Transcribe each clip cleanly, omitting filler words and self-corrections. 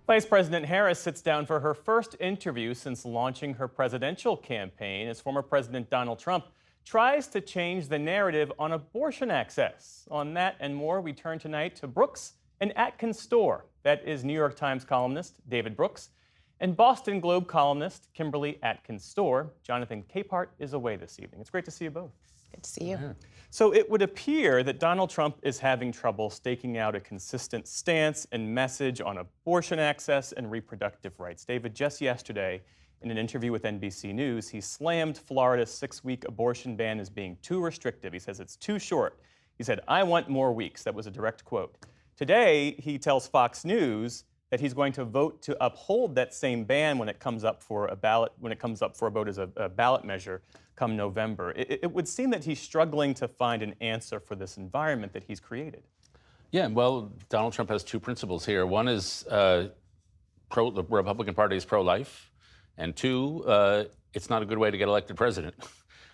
Vice President Harris sits down for her first interview since launching her presidential campaign as former President Donald Trump tries to change the narrative on abortion access. On that and more, we turn tonight to Brooks and Atkins Store. That is New York Times columnist David Brooks and Boston Globe columnist Kimberly Atkins Store. Jonathan Capehart is away this evening. It's great to see you both. Good to see you. Yeah. So it would appear that Donald Trump is having trouble staking out a consistent stance and message on abortion access and reproductive rights. David, just yesterday, in an interview with NBC News, he slammed Florida's 6-week abortion ban as being too restrictive. He says it's too short. He said, "I want more weeks." That was a direct quote. Today, he tells Fox News that he's going to vote to uphold that same ban when it comes up for a ballot, when it comes up for a vote as a ballot measure come November. It would seem that he's struggling to find an answer for this environment that he's created. Yeah, well, Donald Trump has two principles here. One is the Republican Party is pro-life, and two, it's not a good way to get elected president.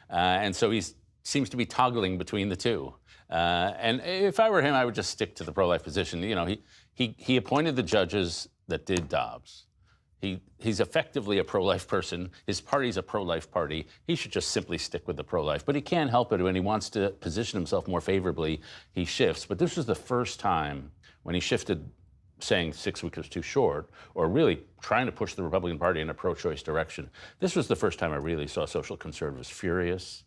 And so he seems to be toggling between the two. And if I were him, I would just stick to the pro-life position. You know, he appointed the judges that did Dobbs. He's effectively a pro-life person. His party's a pro-life party. He should just simply stick with the pro-life. But he can't help it. When he wants to position himself more favorably, he shifts. But this was the first time when he shifted, saying 6 weeks was too short, or really trying to push the Republican Party in a pro-choice direction. This was the first time I really saw social conservatives furious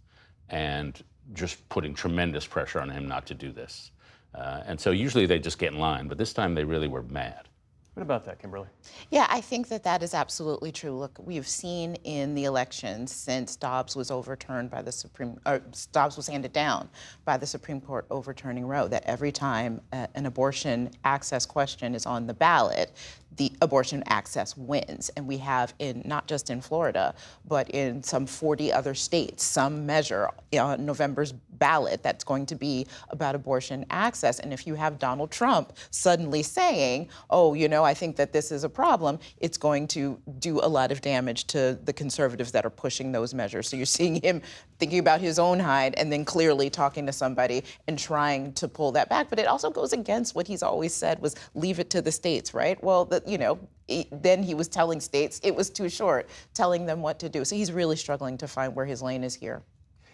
and just putting tremendous pressure on him not to do this. And so usually they just get in line, but this time they really were mad. What about that, Kimberly? Yeah, I think that is absolutely true. Look, we've seen in the elections since Dobbs was overturned by the Dobbs was handed down by the Supreme Court overturning Roe, that every time an abortion access question is on the ballot, the abortion access wins. And we have not just in Florida, but in some 40 other states, some measure on November's ballot that's going to be about abortion access. And if you have Donald Trump suddenly saying, oh, you know, I think that this is a problem, it's going to do a lot of damage to the conservatives that are pushing those measures. So you're seeing him thinking about his own hide and then clearly talking to somebody and trying to pull that back. But it also goes against what he's always said was leave it to the states, right? Well, then he was telling states it was too short, telling them what to do. So he's really struggling to find where his lane is here.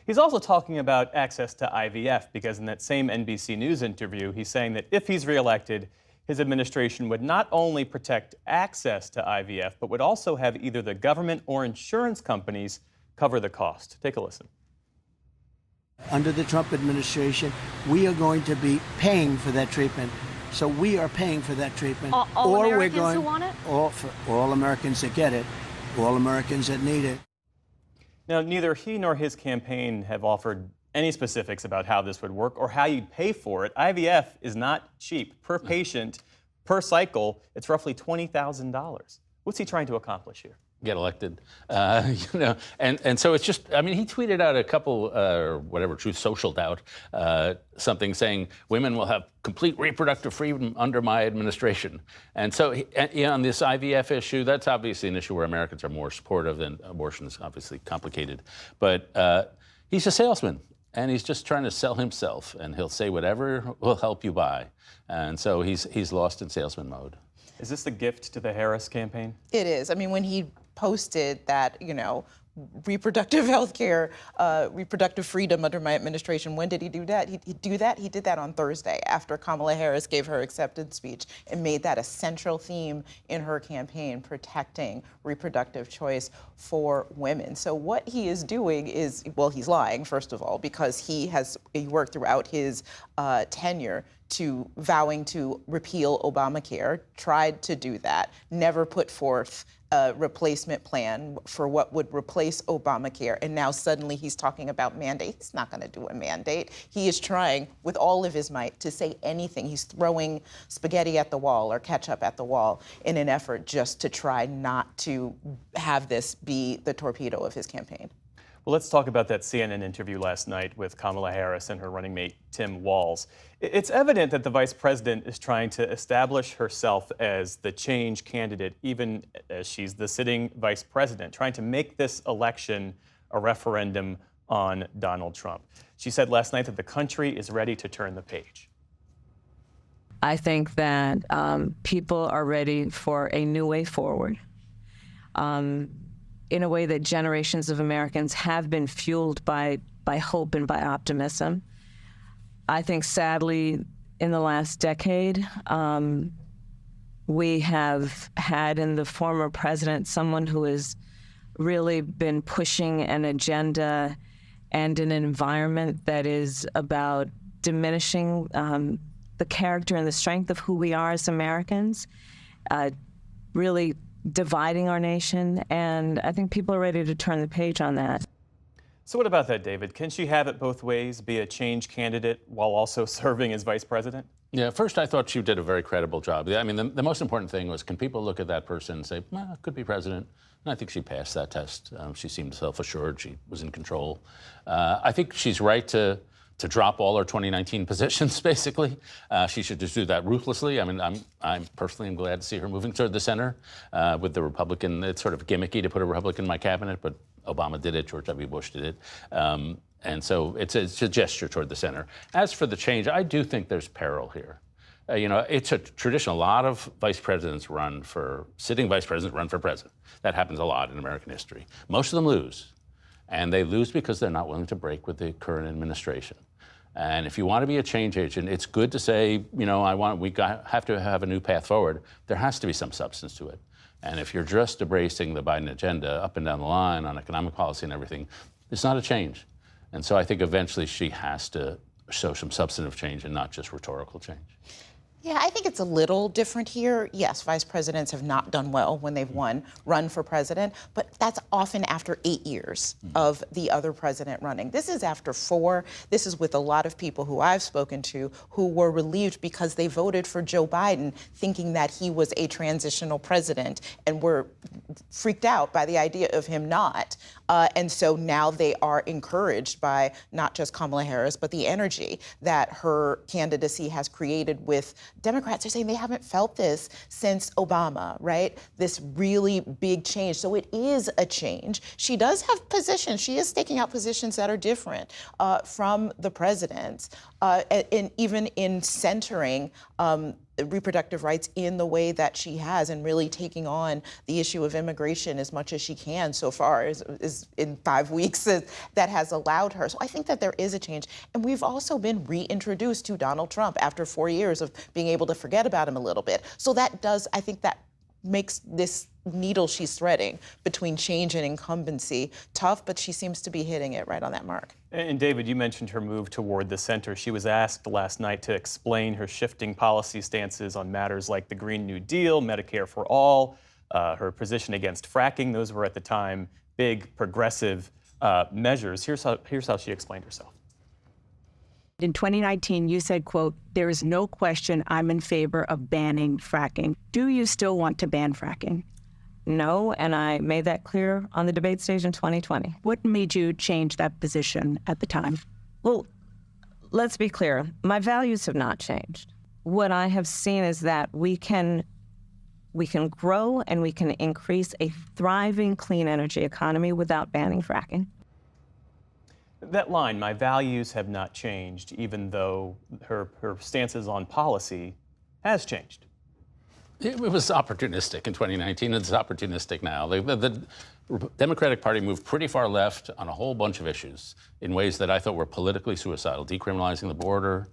He's also talking about access to IVF because in that same NBC News interview, he's saying that if he's reelected, his administration would not only protect access to IVF, but would also have either the government or insurance companies cover the cost. Take a listen. Under the Trump administration, we are going to be paying for that treatment. So we are paying for that treatment. All Americans who want it? For all Americans that get it, all Americans that need it. Now, neither he nor his campaign have offered any specifics about how this would work or how you'd pay for it. IVF is not cheap. Per patient, per cycle, it's roughly $20,000. What's he trying to accomplish here? Get elected, and so it's just, I mean, he tweeted out a couple, or whatever, Truth Social doubt, something saying women will have complete reproductive freedom under my administration. And so on this IVF issue, that's obviously an issue where Americans are more supportive, and abortion is obviously complicated. But he's a salesman, and he's just trying to sell himself, and he'll say whatever will help you buy. And so he's lost in salesman mode. Is this a gift to the Harris campaign? It is. I mean, when he posted that, reproductive health care, reproductive freedom under my administration, when did he do that? He did that on Thursday after Kamala Harris gave her acceptance speech and made that a central theme in her campaign, protecting reproductive choice for women. So what he is doing is, well, he's lying, first of all, because he worked throughout his tenure to vowing to repeal Obamacare, tried to do that, never put forth a replacement plan for what would replace Obamacare, and now suddenly he's talking about mandate. He's not going to do a mandate. He is trying with all of his might to say anything. He's throwing spaghetti at the wall or ketchup at the wall in an effort just to try not to have this be the torpedo of his campaign. Well, let's talk about that CNN interview last night with Kamala Harris and her running mate, Tim Walz. It's evident that the vice president is trying to establish herself as the change candidate, even as she's the sitting vice president, trying to make this election a referendum on Donald Trump. She said last night that the country is ready to turn the page. I think that people are ready for a new way forward, in a way that generations of Americans have been fueled by hope and by optimism. I think, sadly, in the last decade, we have had in the former president someone who has really been pushing an agenda and an environment that is about diminishing the character and the strength of who we are as Americans, really dividing our nation, and I think people are ready to turn the page on that. So what about that, David? Can she have it both ways, be a change candidate while also serving as vice president? Yeah, first I thought she did a very credible job. I mean, the most important thing was, can people look at that person and say, well, could be president? And I think she passed that test. She seemed self-assured. She was in control. I think she's right to drop all her 2019 positions, basically. She should just do that ruthlessly. I mean, I'm personally glad to see her moving toward the center with the Republican. It's sort of gimmicky to put a Republican in my cabinet, but Obama did it, George W. Bush did it. And so it's a gesture toward the center. As for the change, I do think there's peril here. It's a tradition. A lot of sitting vice presidents run for president. That happens a lot in American history. Most of them lose. And they lose because they're not willing to break with the current administration. And if you want to be a change agent, it's good to say, we have to have a new path forward. There has to be some substance to it. And if you're just embracing the Biden agenda up and down the line on economic policy and everything, it's not a change. And so I think eventually she has to show some substantive change and not just rhetorical change. Yeah, I think it's a little different here. Yes, vice presidents have not done well when they've run for president, but that's often after 8 years of the other president running. This is after 4. This is with a lot of people who I've spoken to who were relieved because they voted for Joe Biden thinking that he was a transitional president and were freaked out by the idea of him not. And so now they are encouraged by not just Kamala Harris, but the energy that her candidacy has created with Democrats. Are saying they haven't felt this since Obama, right? This really big change. So it is a change. She does have positions. She is staking out positions that are different from the president's, and even in centering reproductive rights in the way that she has and really taking on the issue of immigration as much as she can so far is in 5 weeks that has allowed her. So I think that there is a change. And we've also been reintroduced to Donald Trump after 4 years of being able to forget about him a little bit. So I think that makes this needle she's threading between change and incumbency tough, but she seems to be hitting it right on that mark. And David, you mentioned her move toward the center. She was asked last night to explain her shifting policy stances on matters like the Green New Deal, Medicare for All, her position against fracking. Those were at the time big progressive measures. Here's how she explained herself. In 2019, you said, quote, "There is no question I'm in favor of banning fracking." Do you still want to ban fracking? No, and I made that clear on the debate stage in 2020. What made you change that position at the time? Well, let's be clear. My values have not changed. What I have seen is that we can grow and we can increase a thriving clean energy economy without banning fracking. That line, my values have not changed, even though her stances on policy has changed. It was opportunistic in 2019. It's opportunistic now. The Democratic Party moved pretty far left on a whole bunch of issues in ways that I thought were politically suicidal. Decriminalizing the border,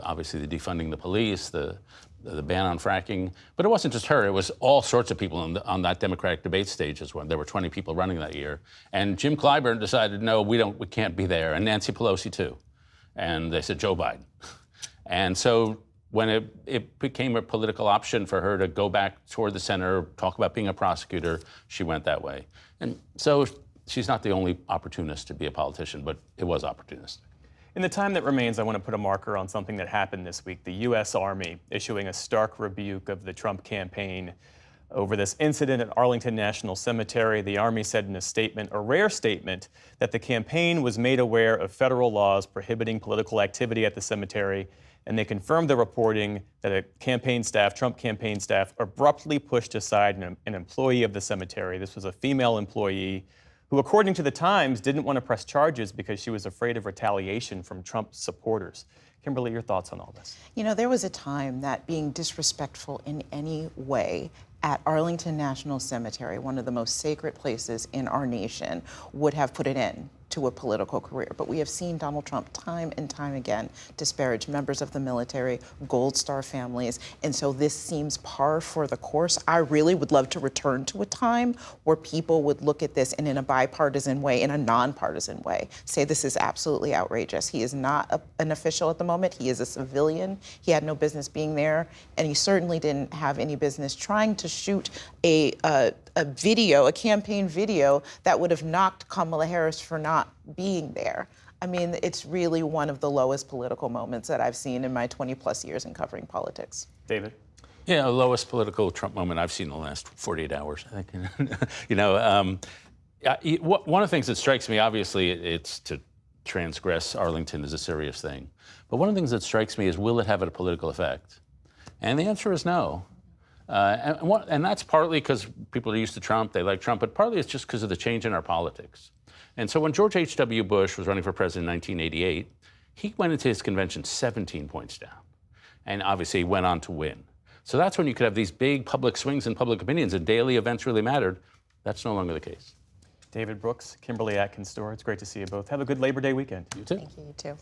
obviously the defunding the police, the ban on fracking. But it wasn't just her. It was all sorts of people on that Democratic debate stage as well. There were 20 people running that year. And Jim Clyburn decided, no, we can't be there. And Nancy Pelosi, too. And they said, Joe Biden. And so when it became a political option for her to go back toward the center, talk about being a prosecutor, she went that way. And so she's not the only opportunist to be a politician, but it was opportunistic. In the time that remains, I want to put a marker on something that happened this week. The U.S. Army issuing a stark rebuke of the Trump campaign over this incident at Arlington National Cemetery. The Army said in a statement, a rare statement, that the campaign was made aware of federal laws prohibiting political activity at the cemetery, and they confirmed the reporting that Trump campaign staff abruptly pushed aside an employee of the cemetery. This was a female employee who, according to the Times, didn't want to press charges because she was afraid of retaliation from Trump supporters. Kimberly, your thoughts on all this? You know, there was a time that being disrespectful in any way at Arlington National Cemetery, one of the most sacred places in our nation, would have put an end to a political career. But we have seen Donald Trump time and time again disparage members of the military, Gold Star families, and so this seems par for the course. I really would love to return to a time where people would look at this and in a bipartisan way, in a nonpartisan way, say this is absolutely outrageous. He is not an official at the moment. He is a civilian. He had no business being there, and he certainly didn't have any business trying to shoot a video, a campaign video that would have knocked Kamala Harris for not being there. I mean, it's really one of the lowest political moments that I've seen in my 20 plus years in covering politics. David? Yeah, the lowest political Trump moment I've seen in the last 48 hours, I think. You know, one of the things that strikes me, obviously, it's to transgress Arlington is a serious thing. But one of the things that strikes me is, will it have a political effect? And the answer is no. And that's partly because people are used to Trump, they like Trump, but partly it's just because of the change in our politics. And so when George H.W. Bush was running for president in 1988, he went into his convention 17 points down. And obviously he went on to win. So that's when you could have these big public swings in public opinions and daily events really mattered. That's no longer the case. David Brooks, Kimberly Atkins-Stohr, it's great to see you both. Have a good Labor Day weekend. You too. Thank you, you too.